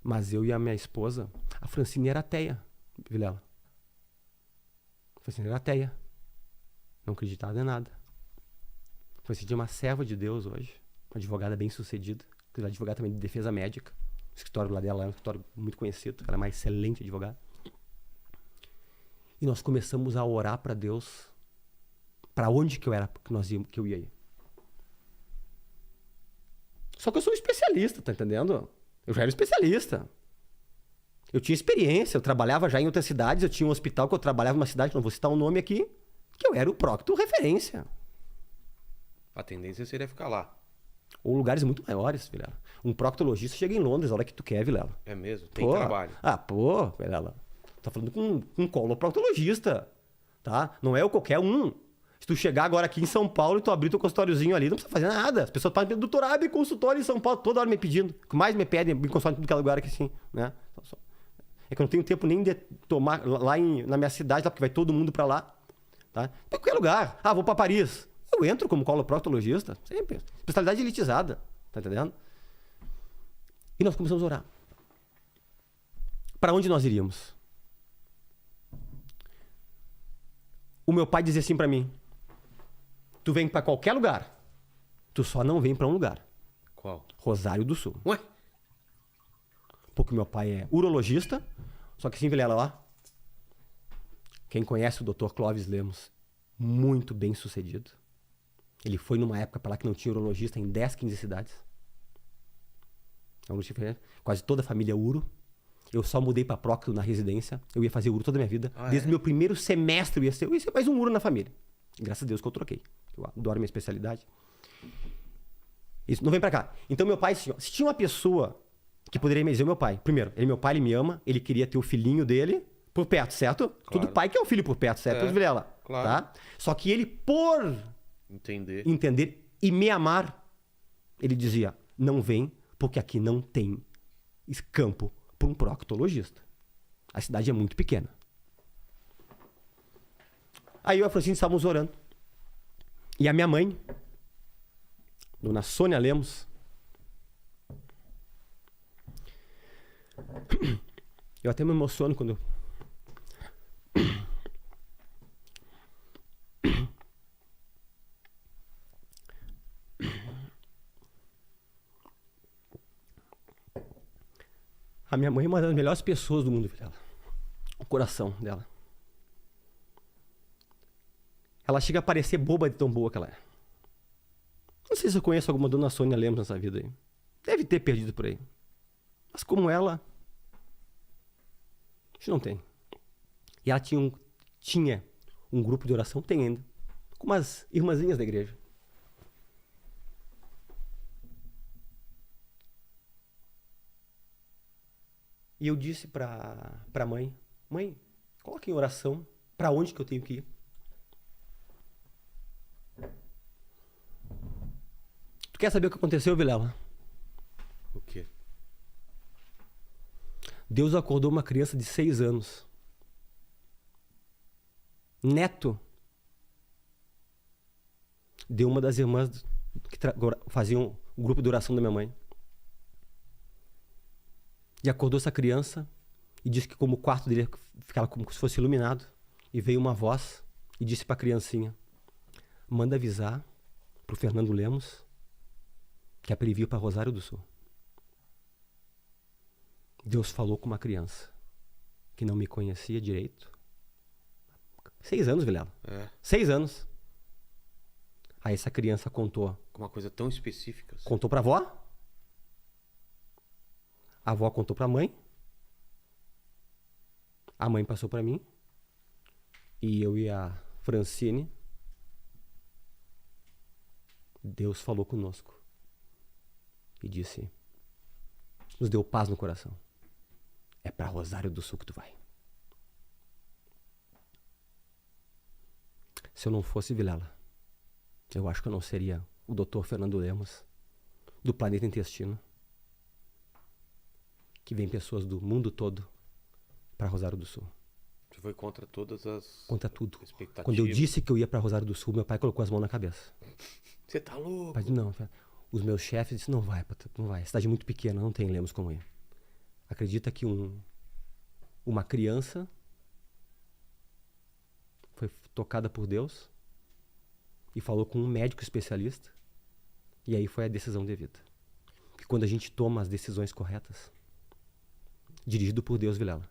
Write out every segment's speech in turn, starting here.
Mas eu e a minha esposa, a Francine era ateia, Vilela. A Francine era ateia. Não acreditava em nada. A Francine é uma serva de Deus hoje. Uma advogada bem sucedida. Ela é advogada também de defesa médica. O escritório lá dela é um escritório muito conhecido. Ela é uma excelente advogada. E nós começamos a orar para Deus. Para onde que eu ia ir. Só que eu sou um especialista, tá entendendo? Eu já era especialista. Eu tinha experiência, eu trabalhava já em outras cidades, eu tinha um hospital que eu trabalhava numa cidade, não vou citar o nome aqui, que eu era o procto referência. A tendência seria ficar lá. Ou lugares muito maiores, Vilela. Um proctologista chega em Londres a hora que tu quer, Vilela. É mesmo? Tem trabalho. Vilela. Tá falando com um coloproctologista, tá? Não é qualquer um. Se tu chegar agora aqui em São Paulo e tu abrir teu consultóriozinho ali, não precisa fazer nada. As pessoas podem pedir, doutor, abre consultório em São Paulo, toda hora me pedindo. O que mais me pedem, me consultório em todo lugar aqui, assim, né? É que eu não tenho tempo nem de tomar lá na minha cidade, lá, porque vai todo mundo pra lá, tá? Pra qualquer lugar. Ah, vou pra Paris. Eu entro como coloproctologista, sempre. Especialidade elitizada, tá entendendo? E nós começamos a orar. Pra onde nós iríamos? O meu pai dizia assim pra mim, tu vem pra qualquer lugar, tu só não vem pra um lugar. Qual? Rosário do Sul. Ué? Porque meu pai é urologista, só que assim, Vilela, ó, quem conhece o Dr. Clóvis Lemos, muito bem sucedido. Ele foi numa época pra lá que não tinha urologista em 10, 15 cidades. Quase toda a família uro. Eu só mudei pra Procto na residência. Eu ia fazer uro toda a minha vida. Desde o meu primeiro semestre eu ia ser mais um uro na família. Graças a Deus que eu troquei. Eu adoro minha especialidade. Isso, não vem pra cá. Então meu pai, se tinha uma pessoa que poderia me dizer, meu pai, primeiro, meu pai, ele me ama, ele queria ter o filhinho dele por perto, certo? Claro. Todo pai quer o filho por perto, certo, Vilela? Claro. Tá? Só que ele, por entender e me amar, ele dizia, não vem, porque aqui não tem campo para um proctologista. A cidade é muito pequena. Aí eu e a Francine estávamos orando. E a minha mãe, dona Sônia Lemos, eu até me emociono quando a minha mãe é uma das melhores pessoas do mundo, Vilela. O coração dela. Ela chega a parecer boba de tão boa que ela é. Não sei se eu conheço alguma dona Sônia Lemos nessa vida aí. Deve ter perdido por aí. Mas como ela, a gente não tem. E ela tinha um grupo de oração, tem ainda, com umas irmãzinhas da igreja. E eu disse pra mãe, mãe, coloque em oração pra onde que eu tenho que ir. Tu quer saber o que aconteceu, Vilela? O quê? Deus acordou uma criança de 6 anos. Neto de uma das irmãs que faziam o grupo de oração da minha mãe. E acordou essa criança e disse que como o quarto dele ficava como se fosse iluminado. E veio uma voz e disse pra criancinha, manda avisar pro Fernando Lemos que é pra ele vir pra Rosário do Sul. Deus falou com uma criança que não me conhecia direito. 6 anos, Vilela. 6 anos. Aí essa criança contou. Uma coisa tão específica. Assim. Contou pra avó. A avó contou pra mãe. A mãe passou pra mim. E eu e a Francine. Deus falou conosco. E disse, nos deu paz no coração. É pra Rosário do Sul que tu vai. Se eu não fosse Vilela, eu acho que eu não seria o Dr. Fernando Lemos, do Planeta Intestino, que vem pessoas do mundo todo para Rosário do Sul. Você foi contra todas as contra tudo. Expectativas. Quando eu disse que eu ia para Rosário do Sul, meu pai colocou as mãos na cabeça. Você tá louco? Pai, não, os meus chefes disseram, não vai, a cidade é muito pequena, não tem Lemos como ir. Acredita que uma criança foi tocada por Deus e falou com um médico especialista, e aí foi a decisão devida. Que quando a gente toma as decisões corretas, dirigido por Deus, Vilela,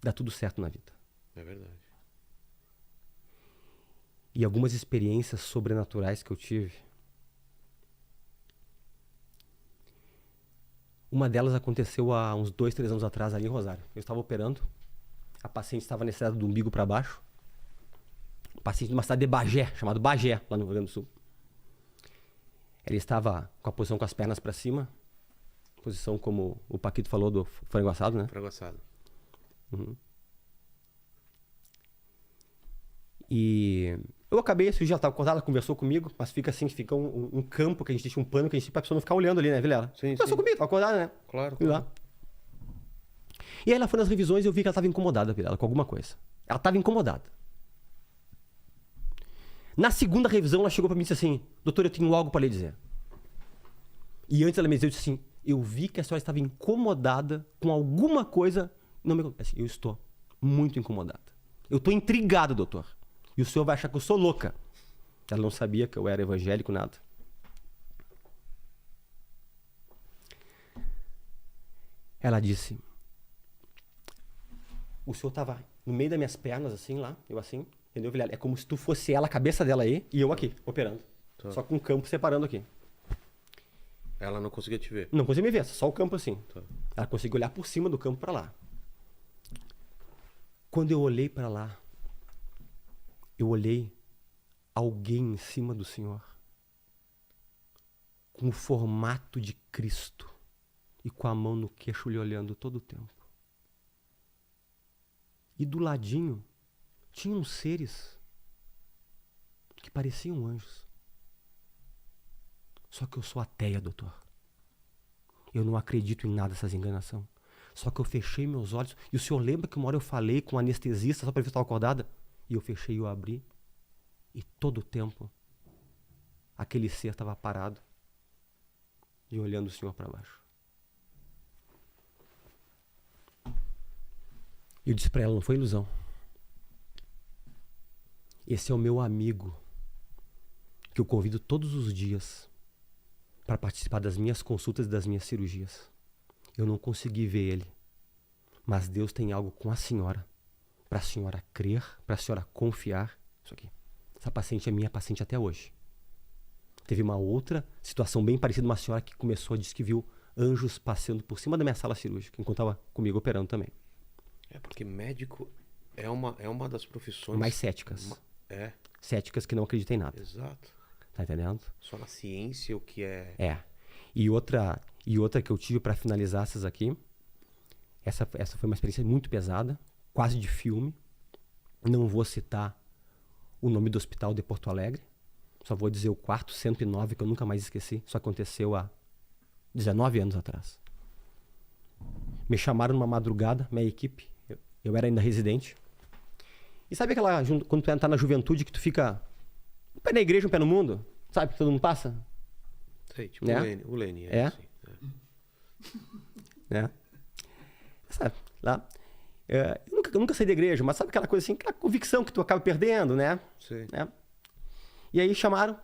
dá tudo certo na vida. É verdade. E algumas experiências sobrenaturais que eu tive, uma delas aconteceu há uns 2, 3 anos atrás ali em Rosário. Eu estava operando, a paciente estava nessa do umbigo para baixo, paciente de uma cidade de Bagé, chamado Bagé, lá no Rio Grande do Sul. Ela estava com a posição com as pernas para cima, posição como o Paquito falou do frango assado, né? Frango assado. Uhum. E eu acabei, esse dia ela estava acordada, ela conversou comigo, mas fica assim, fica um campo que a gente deixa um pano que a gente pra pessoa não ficar olhando ali, né, Vilela? Sim, conversou sim. comigo, estava acordada, né? Claro. Fui lá. E aí ela foi nas revisões e eu vi que ela estava incomodada, Vilela, com alguma coisa. Ela estava incomodada. Na segunda revisão, ela chegou para mim e disse assim: doutor, eu tenho algo para lhe dizer. E antes ela me disse assim: eu vi que a senhora estava incomodada com alguma coisa. Não me assim, eu estou muito incomodada. Eu estou intrigado, doutor. E o senhor vai achar que eu sou louca. Ela não sabia que eu era evangélico, nada. Ela disse: o senhor estava no meio das minhas pernas, assim, lá, eu assim, entendeu, Vilela? É como se tu fosse ela, a cabeça dela aí, e eu aqui, operando. Tá. Só com o campo separando aqui. Ela não conseguia te ver. Não conseguia me ver, só o campo assim. Tá. Ela conseguia olhar por cima do campo para lá. Quando eu olhei para lá, eu olhei alguém em cima do Senhor, com o formato de Cristo e com a mão no queixo lhe olhando todo o tempo. E do ladinho tinham seres que pareciam anjos. Só que eu sou ateia, doutor. Eu não acredito em nada dessas enganações. Só que eu fechei meus olhos. E o senhor lembra que uma hora eu falei com um anestesista só para ver se eu estava acordada? E eu fechei e eu abri. E todo o tempo, aquele ser estava parado e olhando o senhor para baixo. E eu disse para ela: não foi ilusão. Esse é o meu amigo, que eu convido todos os dias para participar das minhas consultas e das minhas cirurgias. Eu não consegui ver ele, mas Deus tem algo com a senhora, para a senhora crer, para a senhora confiar. Isso aqui. Essa paciente é minha paciente até hoje. Teve uma outra situação bem parecida, uma senhora que começou a dizer que viu anjos passando por cima da minha sala cirúrgica, enquanto estava comigo operando também. É porque médico é uma das profissões Mais céticas. É, Céticas que não acreditam em nada. exato. Tá entendendo? Só na ciência o que é. É. E outra que eu tive para finalizar essas aqui, essa foi uma experiência muito pesada, quase de filme. Não vou citar o nome do hospital de Porto Alegre, só vou dizer o quarto 109, que eu nunca mais esqueci. Isso aconteceu há 19 anos atrás. Me chamaram numa madrugada, minha equipe, eu era ainda residente. E sabe aquela, quando tu tá na juventude, que tu fica um pé na igreja, um pé no mundo? Sabe que todo mundo passa? Sei, tipo Né? o Lênin. É? Assim, Né? Sabe, lá. Eu nunca saí da igreja, mas sabe aquela coisa assim, aquela convicção que tu acaba perdendo, né? Sei. Né? E aí chamaram,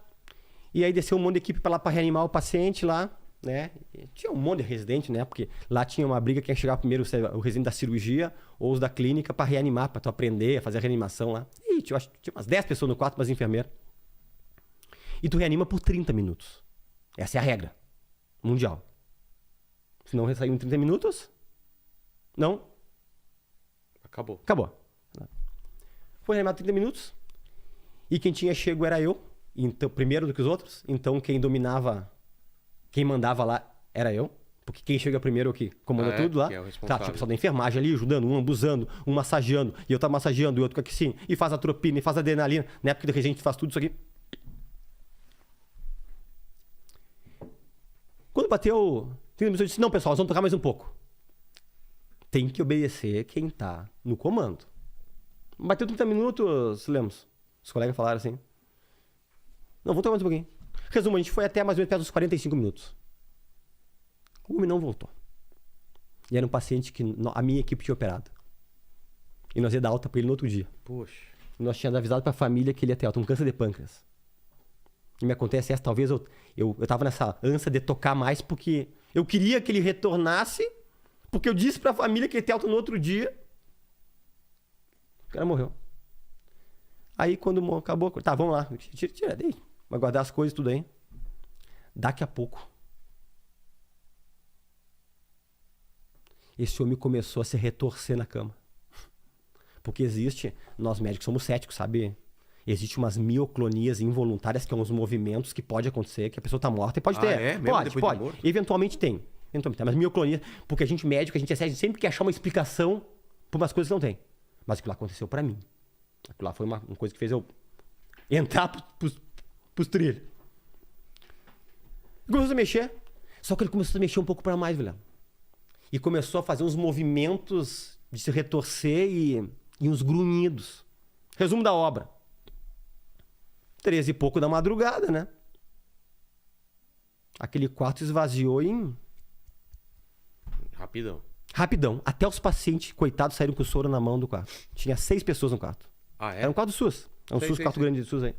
e aí desceu um monte de equipe para lá para reanimar o paciente lá, né? E tinha um monte de residente, né? Porque lá tinha uma briga quem ia chegar primeiro, o residente da cirurgia ou os da clínica para reanimar, para tu aprender a fazer a reanimação lá. E tinha umas 10 pessoas no quarto, umas enfermeiras. E tu reanima por 30 minutos. Essa é a regra mundial. Se não saiu em 30 minutos, não. Acabou. Acabou. Foi reanimado 30 minutos. E quem tinha chego era eu. Então, primeiro do que os outros. Então quem dominava, quem mandava lá era eu. Porque quem chega primeiro é o que comanda tudo lá. Que é o Tá, responsável. tinha o pessoal da enfermagem ali, ajudando, um abusando, um massageando. E eu tava massageando, e outro aqui sim. E faz atropina, e faz adrenalina. Na época de gente faz tudo isso aqui. Quando bateu 30 minutos, eu disse: não, pessoal, nós vamos tocar mais um pouco. Tem que obedecer quem tá no comando. Bateu 30 minutos, Lemos. Os colegas falaram assim: não, vamos tocar mais um pouquinho. Resumo, a gente foi até mais ou menos perto dos 45 minutos. O homem não voltou. E era um paciente que a minha equipe tinha operado. E nós ia dar alta pra ele no outro dia. Poxa. E nós tínhamos avisado pra família que ele ia ter alta, um câncer de pâncreas. E me acontece essa, talvez eu tava nessa ânsia de tocar mais porque eu queria que ele retornasse, porque eu disse pra família que ele ia ter alta no outro dia. O cara morreu. Aí quando acabou, tá, vamos lá, tira daí, vai guardar as coisas tudo aí. Daqui a pouco, esse homem começou a se retorcer na cama. Porque nós médicos somos céticos, sabe? Existem umas mioclonias involuntárias, que são uns movimentos que pode acontecer, que a pessoa tá morta e pode ter. É? Mesmo Pode. depois de morto? Eventualmente tem. Mas mioclonia, porque a gente médico, a gente sempre quer achar uma explicação por umas coisas que não tem. Mas aquilo lá aconteceu pra mim. Aquilo lá foi uma coisa que fez eu entrar pros trilhos. Ele começou a mexer. Só que ele começou a mexer um pouco pra mais, velho. E começou a fazer uns movimentos de se retorcer e uns grunhidos. Resumo da obra. 13 e pouco da madrugada, né? Aquele quarto esvaziou Rapidão. Até os pacientes, coitados, saíram com o soro na mão do quarto. Tinha 6 pessoas no quarto. Ah, é? Era um quarto do SUS. É um quarto grande do SUS aí.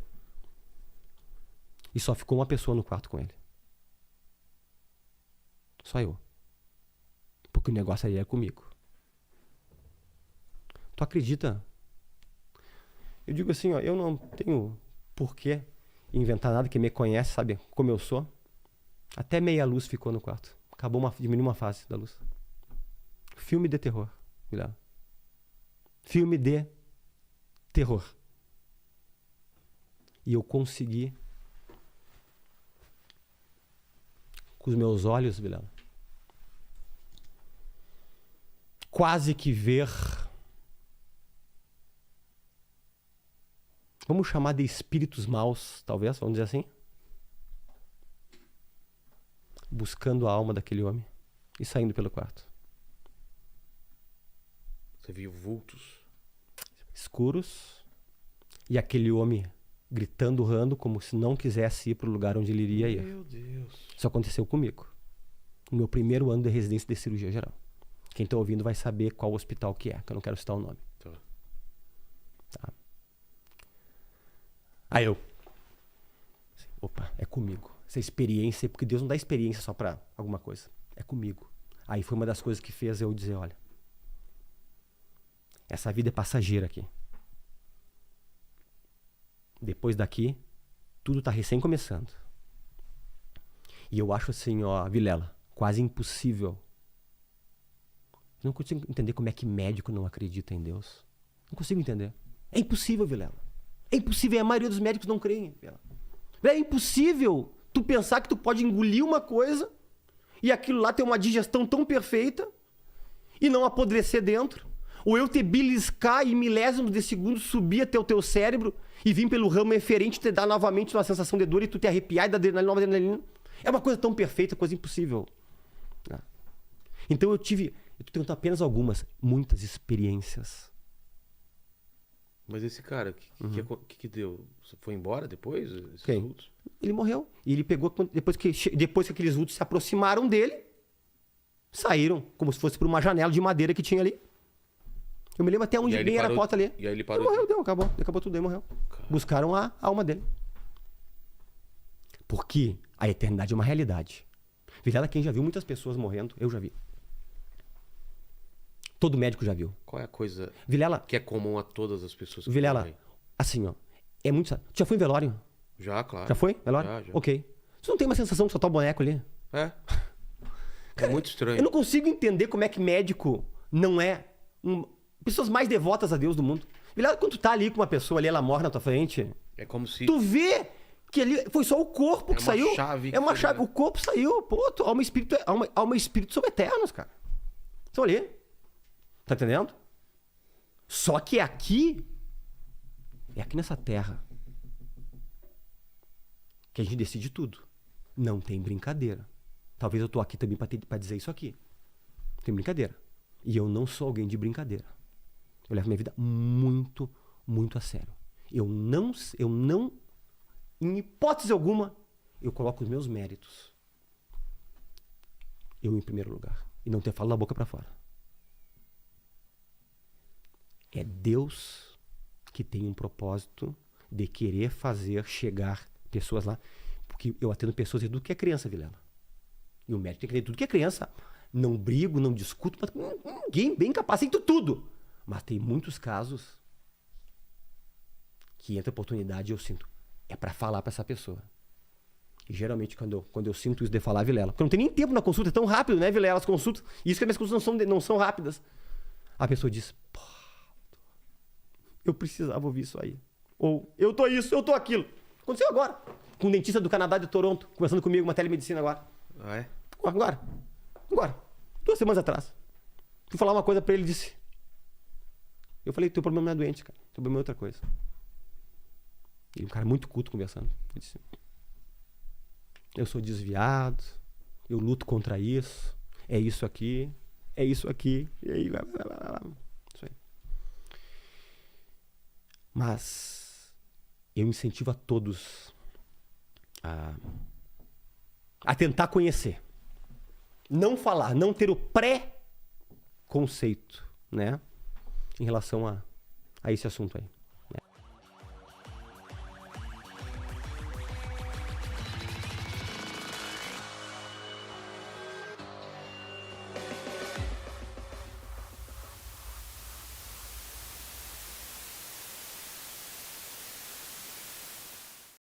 E só ficou uma pessoa no quarto com ele. Só eu. Porque o negócio aí é comigo. Tu acredita? Eu digo assim, ó, eu não tenho porquê inventar nada, que me conhece, sabe como eu sou. Até meia luz ficou no quarto. Diminuiu uma fase da luz. Filme de terror. Olha. Filme de terror. E eu consegui, com os meus olhos, Vilela, quase que ver, vamos chamar de espíritos maus, talvez, vamos dizer assim, buscando a alma daquele homem e saindo pelo quarto. Você viu vultos? Escuros, e aquele homem gritando, urrando, como se não quisesse ir para o lugar onde ele iria ir. Meu Deus. Isso aconteceu comigo. No meu primeiro ano de residência de cirurgia geral. Quem está ouvindo vai saber qual hospital que é, que eu não quero citar o nome. Tá. Aí eu... Opa, é comigo. Essa experiência, porque Deus não dá experiência só para alguma coisa. É comigo. Aí foi uma das coisas que fez eu dizer, olha, essa vida é passageira aqui. Depois daqui, tudo tá recém começando. E eu acho assim, ó, Vilela, quase impossível. Eu não consigo entender como é que médico não acredita em Deus. Não consigo entender. É impossível, Vilela. É impossível. E a maioria dos médicos não creem, Vilela. É impossível tu pensar que tu pode engolir uma coisa e aquilo lá ter uma digestão tão perfeita e não apodrecer dentro. Ou eu te beliscar e milésimos de segundo subir até o teu cérebro e vir pelo ramo eferente te dar novamente uma sensação de dor e tu te arrepiar e dar nova adrenalina. É uma coisa tão perfeita, coisa impossível. Então eu tô tendo apenas muitas experiências. Mas esse cara, o que deu? Você foi embora depois? Quem? Vultos? Ele morreu. E ele pegou, depois que aqueles vultos se aproximaram dele, saíram como se fosse por uma janela de madeira que tinha ali. Eu me lembro até onde bem era a porta ali. E aí ele parou. Ele morreu, acabou tudo, aí morreu. Caramba. Buscaram a alma dele. Porque a eternidade é uma realidade. Vilela, quem já viu muitas pessoas morrendo, eu já vi. Todo médico já viu. Qual é a coisa Vilela, que é comum a todas as pessoas que Vilela, morrem? assim, ó, é muito... Tu já foi em velório? Já, claro. Já foi? Velório? Já. Ok. Você não tem uma sensação de soltar o boneco ali? É. É muito estranho. Eu não consigo entender como é que médico não é pessoas mais devotas a Deus do mundo. Vilela, quando tu tá ali com uma pessoa ali, ela morre na tua frente... É como se... Tu vê que ali foi só o corpo que saiu. Chave é uma chave. O corpo saiu. Pô, alma e espírito são eternos, cara. Estão ali. Tá entendendo? Só que aqui... É aqui nessa terra que a gente decide tudo. Não tem brincadeira. Talvez eu tô aqui também pra dizer isso aqui. Não tem brincadeira. E eu não sou alguém de brincadeira. Eu levo minha vida muito, muito a sério. Eu não, em hipótese alguma, eu coloco os meus méritos. Eu em primeiro lugar. e não ter falo da boca para fora. É Deus que tem um propósito de querer fazer chegar pessoas lá. Porque eu atendo pessoas de tudo que é criança, Vilela. E o médico tem que atender tudo que é criança. Não brigo, não discuto, mas ninguém bem capacito tudo. Mas tem muitos casos que entra oportunidade e eu sinto, é para falar para essa pessoa. E geralmente quando eu sinto isso de falar, Vilela, porque eu não tenho nem tempo na consulta, é tão rápido, né, Vilela, as consultas. E isso que as minhas consultas não são rápidas. A pessoa diz, pô, eu precisava ouvir isso aí. Ou, eu tô isso, eu tô aquilo. Aconteceu agora. Com um dentista do Canadá de Toronto, conversando comigo, uma telemedicina agora. Ah, é? Agora. 2 semanas atrás. Fui falar uma coisa pra ele e disse. Eu falei, teu problema não é doente, cara. Teu problema é outra coisa. E um cara muito culto conversando. Ele disse, eu sou desviado, eu luto contra isso, é isso aqui, e aí, isso aí. Mas eu incentivo a todos a tentar conhecer. Não falar, não ter o pré-conceito, né? Em relação a esse assunto aí.